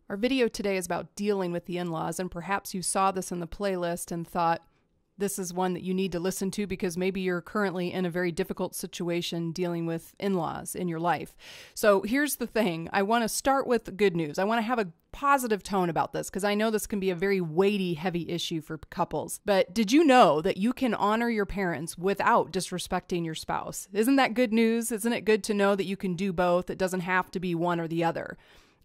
Our video today is about dealing with the in-laws, and perhaps you saw this in the playlist and thought this is one that you need to listen to because maybe you're currently in a very difficult situation dealing with in-laws in your life. So here's the thing. I want to start with good news. I want to have a positive tone about this because I know this can be a very weighty, heavy issue for couples. But did you know that you can honor your parents without disrespecting your spouse? Isn't that good news? Isn't it good to know that you can do both? It doesn't have to be one or the other.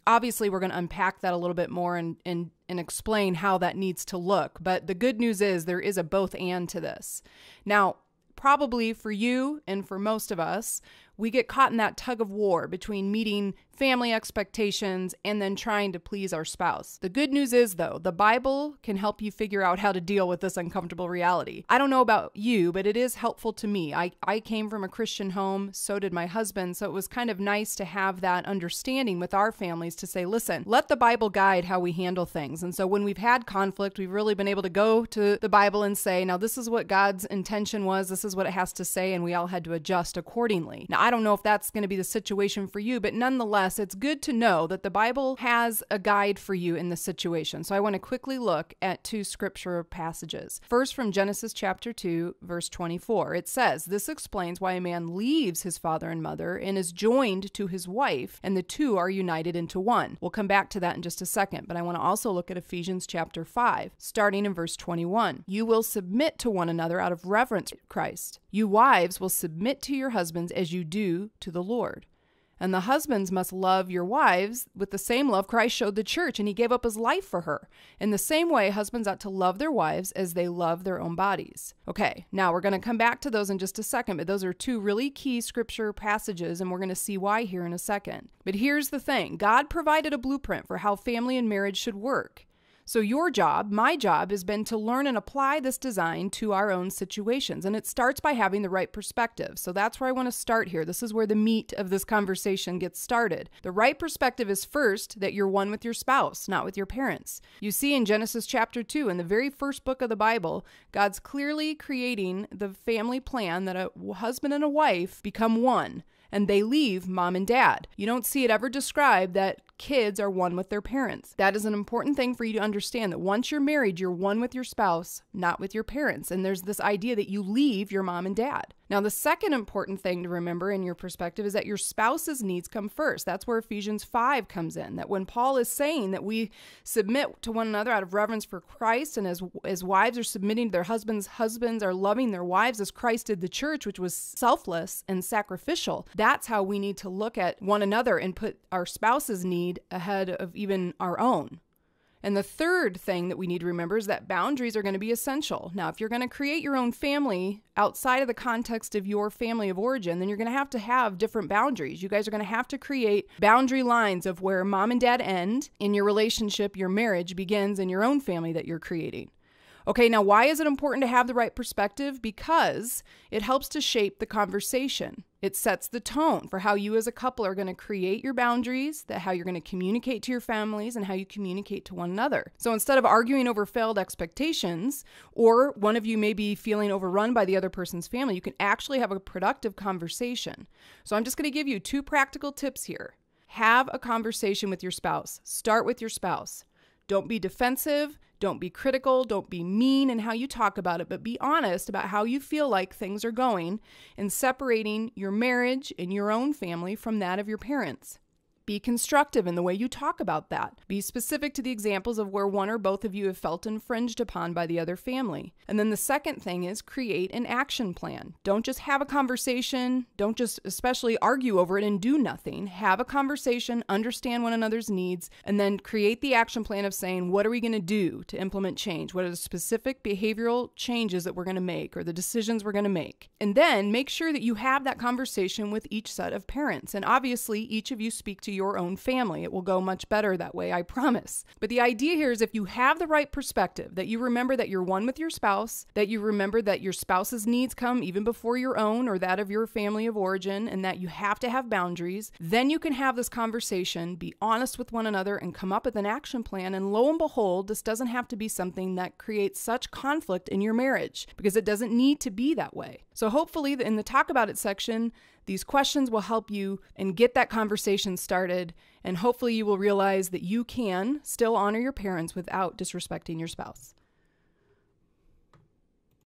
Obviously, we're going to unpack that a little bit more and explain how that needs to look. But the good news is there is a both and to this. Now, probably for you and for most of us, we get caught in that tug of war between meeting family expectations and then trying to please our spouse. The good news is, though, the Bible can help you figure out how to deal with this uncomfortable reality. I don't know about you, but it is helpful to me. I came from a Christian home, so did my husband, so it was kind of nice to have that understanding with our families to say, listen, let the Bible guide how we handle things. And so when we've had conflict, we've really been able to go to the Bible and say, now this is what God's intention was, this is what it has to say, and we all had to adjust accordingly. Now, I don't know if that's going to be the situation for you, but nonetheless, it's good to know that the Bible has a guide for you in this situation. So I want to quickly look at two scripture passages. First, from Genesis chapter 2, verse 24. It says, this explains why a man leaves his father and mother and is joined to his wife, and the two are united into one. We'll come back to that in just a second, but I want to also look at Ephesians chapter 5, starting in verse 21. You will submit to one another out of reverence for Christ. You wives will submit to your husbands as you do to the Lord. And the husbands must love your wives with the same love Christ showed the church, and he gave up his life for her. In the same way, husbands ought to love their wives as they love their own bodies. Okay, now we're going to come back to those in just a second, but those are two really key scripture passages, and we're going to see why here in a second. But here's the thing. God provided a blueprint for how family and marriage should work. So your job, my job, has been to learn and apply this design to our own situations. And it starts by having the right perspective. So that's where I want to start here. This is where the meat of this conversation gets started. The right perspective is first that you're one with your spouse, not with your parents. You see in Genesis chapter 2, in the very first book of the Bible, God's clearly creating the family plan that a husband and a wife become one. And they leave mom and dad. You don't see it ever described that kids are one with their parents. That is an important thing for you to understand, that once you're married, you're one with your spouse, not with your parents. And there's this idea that you leave your mom and dad. Now, the second important thing to remember in your perspective is that your spouse's needs come first. That's where Ephesians 5 comes in, that when Paul is saying that we submit to one another out of reverence for Christ, and as wives are submitting to their husbands are loving their wives as Christ did the church, which was selfless and sacrificial. That's how we need to look at one another and put our spouse's need ahead of even our own. And the third thing that we need to remember is that boundaries are going to be essential. Now, if you're going to create your own family outside of the context of your family of origin, then you're going to have different boundaries. You guys are going to have to create boundary lines of where mom and dad end in your relationship, your marriage begins in your own family that you're creating. Okay, now why is it important to have the right perspective? Because it helps to shape the conversation. It sets the tone for how you as a couple are going to create your boundaries, how you're going to communicate to your families, and how you communicate to one another. So instead of arguing over failed expectations, or one of you may be feeling overrun by the other person's family, you can actually have a productive conversation. So I'm just going to give you two practical tips here. Have a conversation with your spouse. Start with your spouse. Don't be defensive. Don't be critical. Don't be mean in how you talk about it, but be honest about how you feel like things are going and separating your marriage and your own family from that of your parents. Be constructive in the way you talk about that. Be specific to the examples of where one or both of you have felt infringed upon by the other family. And then the second thing is create an action plan. Don't just have a conversation. Don't just especially argue over it and do nothing. Have a conversation, understand one another's needs, and then create the action plan of saying, what are we going to do to implement change? What are the specific behavioral changes that we're going to make or the decisions we're going to make? And then make sure that you have that conversation with each set of parents. And obviously, each of you speak to your own family. It will go much better that way, I promise. But the idea here is if you have the right perspective, that you remember that you're one with your spouse, that you remember that your spouse's needs come even before your own or that of your family of origin, and that you have to have boundaries, then you can have this conversation, be honest with one another, and come up with an action plan. And lo and behold, this doesn't have to be something that creates such conflict in your marriage, because it doesn't need to be that way. So hopefully in the Talk About It section, These questions will help you and get that conversation started, and hopefully you will realize that you can still honor your parents without disrespecting your spouse.